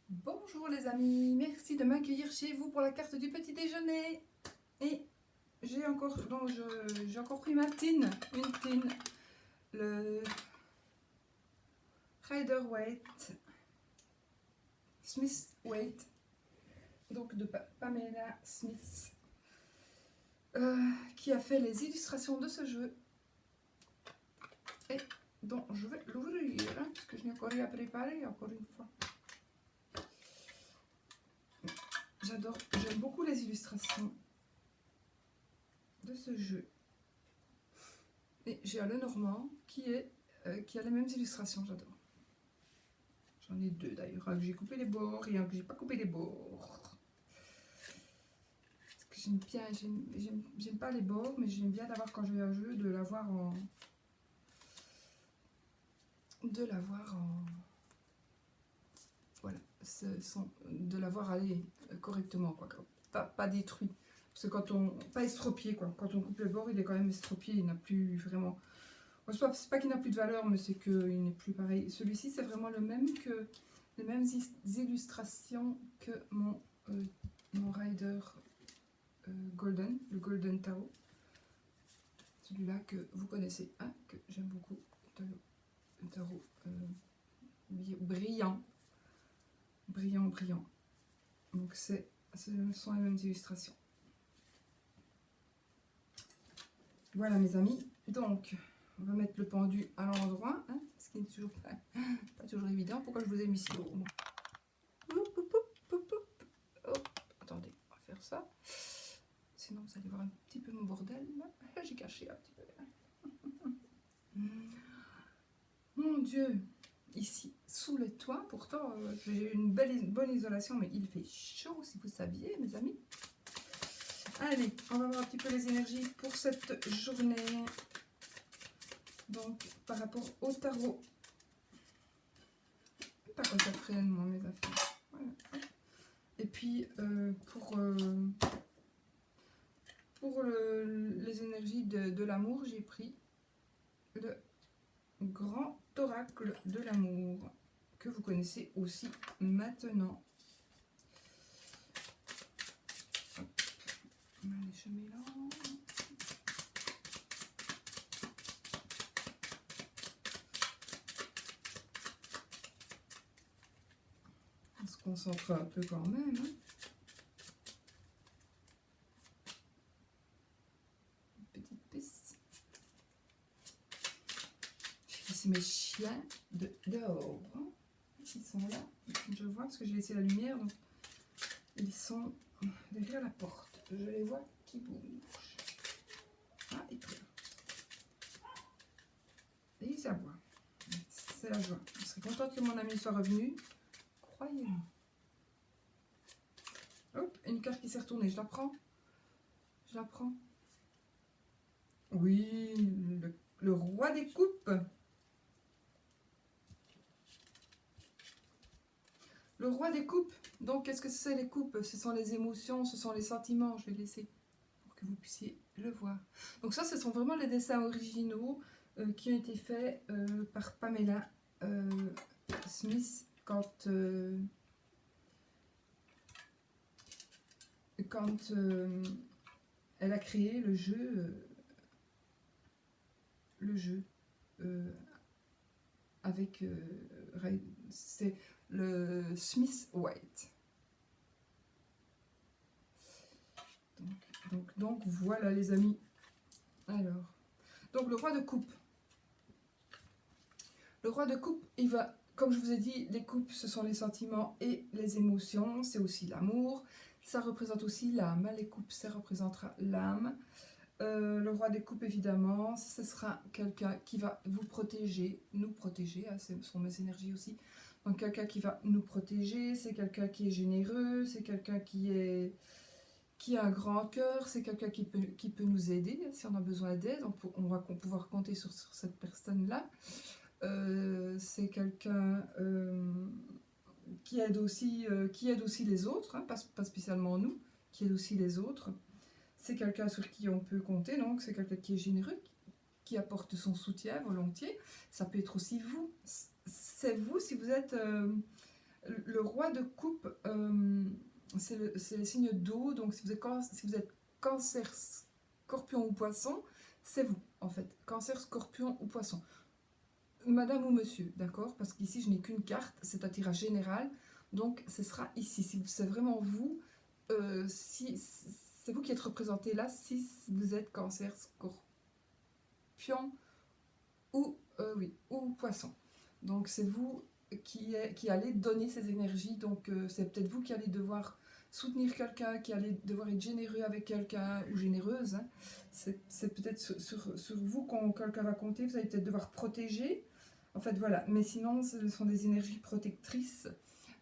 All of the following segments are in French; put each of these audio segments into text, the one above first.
Bonjour les amis, merci de m'accueillir chez vous pour la carte du petit déjeuner. Et j'ai encore pris ma tine, une tine, le Rider-Waite, Smith-Waite, donc de Pamela Smith, qui a fait les illustrations de ce jeu et dont je vais l'ouvrir, parce que je n'ai encore rien préparé, encore une fois. J'aime beaucoup les illustrations de ce jeu. Et j'ai un Lenormand qui a les mêmes illustrations, j'adore. J'en ai deux d'ailleurs, un que j'ai coupé les bords et un que j'ai pas coupé les bords. Parce que j'aime pas les bords, mais j'aime bien d'avoir quand j'ai un jeu de l'avoir en voilà, de l'avoir allé correctement, quoi, pas détruit. Parce que pas estropié, quoi. Quand on coupe le bord, il est quand même estropié, il n'a plus vraiment. C'est pas qu'il n'a plus de valeur, mais c'est qu'il n'est plus pareil. Celui-ci, c'est vraiment les mêmes illustrations que mon Rider Golden, le Golden Tarot. Celui-là que vous connaissez, que j'aime beaucoup. Un tarot brillant. Brillant. Donc ce sont les mêmes illustrations. Voilà mes amis. Donc, on va mettre le pendu à l'endroit, ce qui n'est toujours pas toujours évident. Pourquoi je vous ai mis si haut? Attendez, on va faire ça. Sinon, vous allez voir un petit peu mon bordel. J'ai caché un petit peu. Mon Dieu, ici, sous le toit, pourtant, j'ai une bonne isolation, mais il fait chaud, si vous saviez, mes amis. Allez, on va voir un petit peu les énergies pour cette journée. Donc, par rapport au tarot. Pas comme ça traîne, moi, mes affaires. Voilà. Et puis, pour les énergies de l'amour, j'ai pris le grand oracle de l'amour, que vous connaissez aussi maintenant. Hop. Allez, je mélange. On se concentre un peu quand même. Une petite piste. C'est mes chiens dehors. Ils sont là. Je vois parce que j'ai laissé la lumière. Donc ils sont derrière la porte. Je les vois qui bougent. Ils pleurent. Et ils aboient. C'est la joie. Je serais contente que mon ami soit revenu. Croyez-moi. Hop, une carte qui s'est retournée. Je la prends. Oui, le roi des coupes. Le roi des coupes. Donc, qu'est-ce que c'est les coupes? Ce sont les émotions, ce sont les sentiments. Je vais laisser pour que vous puissiez le voir. Donc ça, ce sont vraiment les dessins originaux qui ont été faits par Pamela Smith quand elle a créé le jeu avec c'est le Smith-Waite. Donc voilà les amis. Alors, donc le roi de coupe. Le roi de coupe, il va, comme je vous ai dit, les coupes, ce sont les sentiments et les émotions, c'est aussi l'amour. Ça représente aussi l'âme. Les coupes, ça représentera l'âme. Le roi des coupes, évidemment, ce sera quelqu'un qui va vous protéger, nous protéger, ce sont mes énergies aussi. Donc quelqu'un qui va nous protéger, c'est quelqu'un qui est généreux, c'est quelqu'un qui a un grand cœur, c'est quelqu'un qui peut nous aider si on a besoin d'aide, on va pouvoir compter sur cette personne-là. C'est quelqu'un qui aide aussi les autres, pas spécialement nous, qui aide aussi les autres. C'est quelqu'un sur qui on peut compter, donc c'est quelqu'un qui est généreux, qui apporte son soutien volontiers. Ça peut être aussi vous. C'est vous si vous êtes Le roi de coupe, c'est les signes d'eau, donc si vous êtes cancer, scorpion ou poisson, c'est vous en fait, cancer, scorpion ou poisson. Madame ou monsieur, d'accord? Parce qu'ici je n'ai qu'une carte, c'est un tirage général, donc ce sera ici. Si c'est vraiment vous, si c'est vous qui êtes représenté là, si vous êtes cancer, scorpion ou poisson. Donc c'est vous qui allez donner ces énergies, donc c'est peut-être vous qui allez devoir soutenir quelqu'un, qui allez devoir être généreux avec quelqu'un ou généreuse. Hein. C'est peut-être sur vous quand quelqu'un va compter, vous allez peut-être devoir protéger. En fait, voilà. Mais sinon, ce sont des énergies protectrices.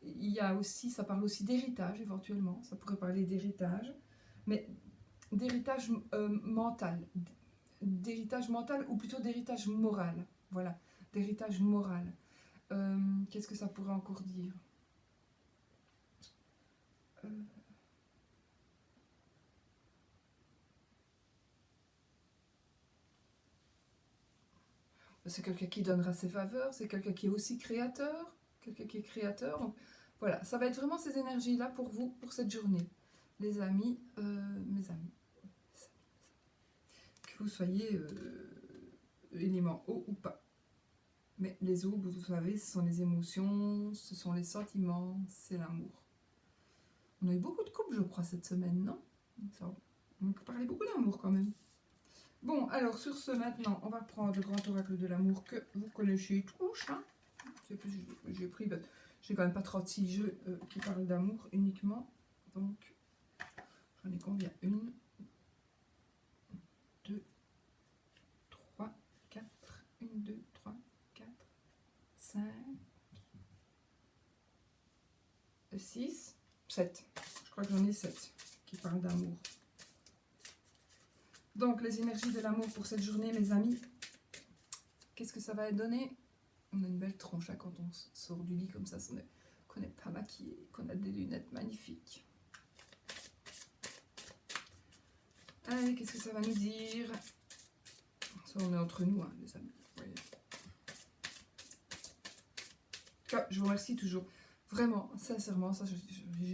Il y a aussi, ça parle aussi d'héritage éventuellement. Ça pourrait parler d'héritage, mais d'héritage mental, ou plutôt d'héritage moral. Voilà, d'héritage moral. Qu'est-ce que ça pourrait encore dire? C'est quelqu'un qui donnera ses faveurs, c'est quelqu'un qui est aussi créateur, quelqu'un qui est créateur. Donc, voilà, ça va être vraiment ces énergies-là pour vous, pour cette journée. Les amis, mes amis, que vous soyez élément eau ou pas. Mais les eaux, vous savez, ce sont les émotions, ce sont les sentiments, c'est l'amour. On a eu beaucoup de couples, je crois, cette semaine, non? On parlait beaucoup d'amour quand même. Bon, alors sur ce, maintenant, on va prendre le grand oracle de l'amour que vous connaissez tous. Hein. J'ai pris, j'ai quand même pas 36 jeux qui parlent d'amour uniquement. Donc, j'en ai combien? 1, 2, 3, 4. 1, 2, 3, 4, 5, 6, 7. Je crois que j'en ai 7 qui parlent d'amour. Donc, les énergies de l'amour pour cette journée, mes amis, qu'est-ce que ça va donner? On a une belle tronche hein, quand on sort du lit comme ça, qu'on n'est pas maquillé, qu'on a des lunettes magnifiques. Allez, qu'est-ce que ça va nous dire? Ça, on est entre nous, hein, les amis. Voyez. Je vous remercie toujours. Vraiment, sincèrement, ça, je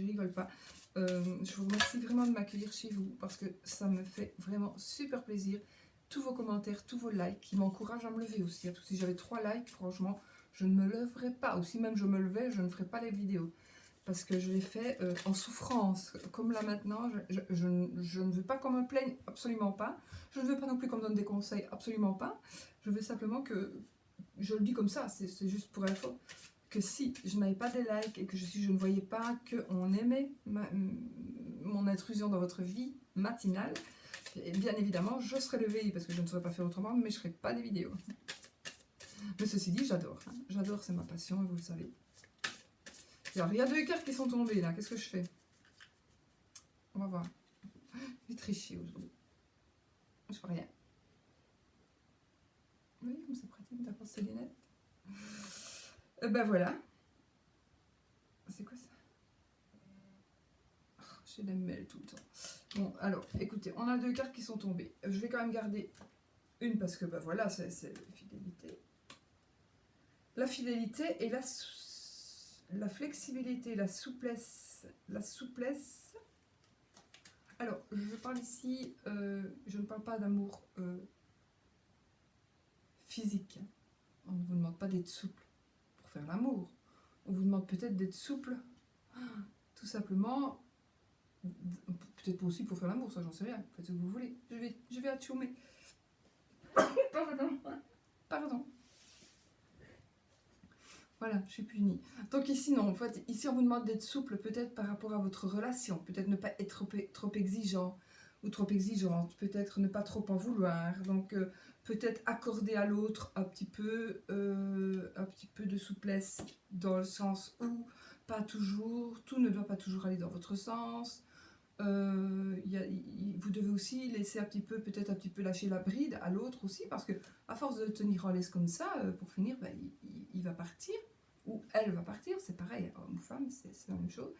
rigole pas. Je vous remercie vraiment de m'accueillir chez vous parce que ça me fait vraiment super plaisir. Tous vos commentaires, tous vos likes qui m'encouragent à me lever aussi. Si j'avais 3 likes, franchement, je ne me leverais pas. Ou si même je me levais, je ne ferais pas les vidéos. Parce que je les fais en souffrance. Comme là maintenant, je ne veux pas qu'on me plaigne, absolument pas. Je ne veux pas non plus qu'on me donne des conseils, absolument pas. Je veux simplement que, je le dis comme ça, c'est juste pour info, que si je n'avais pas des likes et que je ne voyais pas qu'on aimait mon intrusion dans votre vie matinale, et bien évidemment, je serais levée parce que je ne saurais pas faire autrement, mais je ne ferais pas des vidéos. Mais ceci dit, j'adore. Hein. J'adore, c'est ma passion, et vous le savez. Alors, il y a 2 cartes qui sont tombées là. Qu'est-ce que je fais? On va voir. J'ai triché aujourd'hui. Je fais rien. Vous voyez comme c'est pratique d'avoir ces lunettes. Ben voilà. C'est quoi ça? J'ai des mails tout le temps. Bon, alors, écoutez, on a 2 cartes qui sont tombées. Je vais quand même garder une parce que, ben voilà, c'est la fidélité. La fidélité et la flexibilité, la souplesse. La souplesse. Alors, je parle ici, je ne parle pas d'amour physique. On ne vous demande pas d'être souple pour faire l'amour. On vous demande peut-être d'être souple, tout simplement. Peut-être pas aussi pour faire l'amour, ça j'en sais rien. Faites ce que vous voulez. Je vais atchoumer. Pardon. Voilà, je suis punie. Donc ici, non, en fait, ici on vous demande d'être souple peut-être par rapport à votre relation. Peut-être ne pas être trop exigeant ou trop exigeante. Peut-être ne pas trop en vouloir. Donc peut-être accorder à l'autre un petit peu de souplesse dans le sens où pas toujours, tout ne doit pas toujours aller dans votre sens. Vous devez aussi laisser peut-être un petit peu lâcher la bride à l'autre aussi, parce que à force de tenir en laisse comme ça, pour finir, il va partir, ou elle va partir, c'est pareil, homme ou femme, c'est la même chose.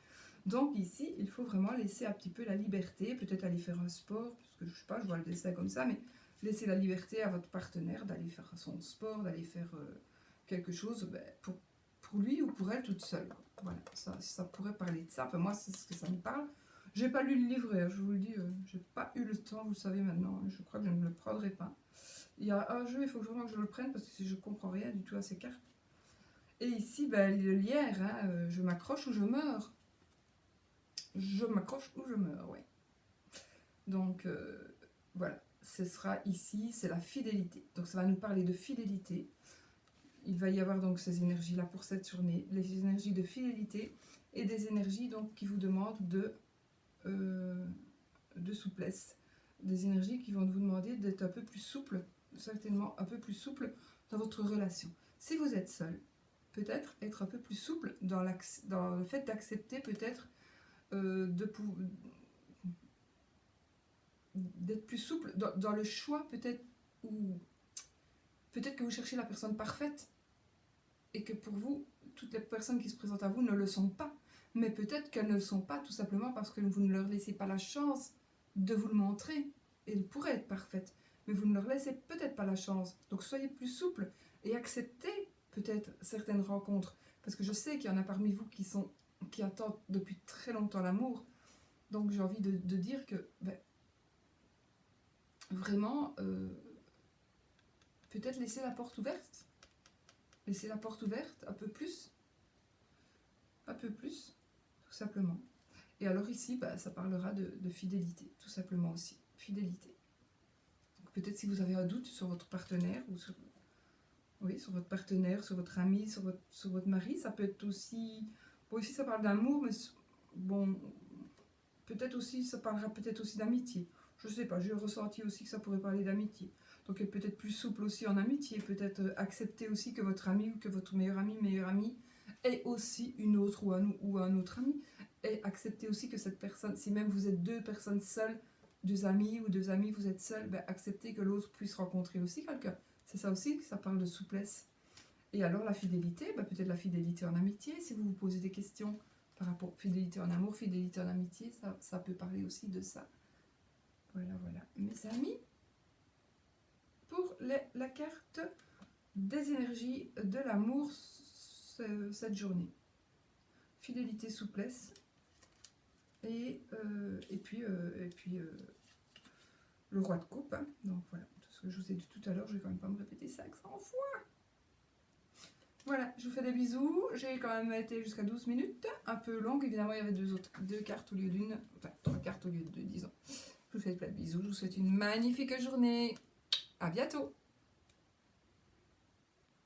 Donc ici, il faut vraiment laisser un petit peu la liberté, peut-être aller faire un sport, parce que je sais pas, je vois le dessin comme ça, mais laisser la liberté à votre partenaire d'aller faire son sport, d'aller faire quelque chose pour pour lui ou pour elle toute seule. Voilà, ça pourrait parler de ça. Enfin, moi, c'est ce que ça me parle. J'ai pas lu le livret, hein, je vous le dis, j'ai pas eu le temps, vous le savez maintenant. Je crois que je ne le prendrai pas. Il y a un jeu, il faut vraiment que je le prenne parce que je comprends rien du tout à ces cartes. Et ici, ben, le lierre, hein, je m'accroche ou je meurs. Je m'accroche ou je meurs, oui. Donc, voilà, ce sera ici, c'est la fidélité. Donc, ça va nous parler de fidélité. Il va y avoir donc ces énergies-là pour cette journée, les énergies de fidélité et des énergies donc qui vous demandent de souplesse. Des énergies qui vont vous demander d'être un peu plus souple, certainement un peu plus souple dans votre relation. Si vous êtes seul, peut-être être un peu plus souple dans le fait d'accepter peut-être d'être plus souple dans le choix peut-être, ou peut-être que vous cherchez la personne parfaite et que pour vous, toutes les personnes qui se présentent à vous ne le sont pas. Mais peut-être qu'elles ne le sont pas tout simplement parce que vous ne leur laissez pas la chance de vous le montrer. Elles pourraient être parfaites, mais vous ne leur laissez peut-être pas la chance. Donc soyez plus souple et acceptez peut-être certaines rencontres. Parce que je sais qu'il y en a parmi vous qui attendent depuis très longtemps l'amour. Donc j'ai envie de dire que vraiment, peut-être laisser la porte ouverte. Laisser la porte ouverte un peu plus, tout simplement. Et alors ici, ça parlera de fidélité, tout simplement aussi. Fidélité. Donc peut-être si vous avez un doute sur votre partenaire, ou sur votre partenaire, sur votre ami, sur votre mari, ça peut être aussi... Bon, ici ça parle d'amour, mais bon, peut-être aussi, ça parlera peut-être aussi d'amitié. Je sais pas, j'ai ressenti aussi que ça pourrait parler d'amitié. Donc être peut-être plus souple aussi en amitié, peut-être accepter aussi que votre ami ou que votre meilleur ami ait aussi une autre ou un autre ami. Et accepter aussi que cette personne, si même vous êtes deux personnes seules, deux amis ou deux amis, vous êtes seuls, accepter que l'autre puisse rencontrer aussi quelqu'un. C'est ça aussi que ça parle de souplesse. Et alors la fidélité, peut-être la fidélité en amitié, si vous vous posez des questions par rapport à fidélité en amour, fidélité en amitié, ça peut parler aussi de ça. Voilà, mes amis, pour la carte des énergies de l'amour cette journée. Fidélité, souplesse, et puis le roi de coupe. Hein. Donc voilà, tout ce que je vous ai dit tout à l'heure, je vais quand même pas me répéter 500 fois. Voilà, je vous fais des bisous. J'ai quand même été jusqu'à 12 minutes, un peu longue. Évidemment, il y avait deux cartes au lieu d'une, enfin 3 cartes au lieu de 2, disons. Je vous fais plein de bisous, je vous souhaite une magnifique journée. À bientôt.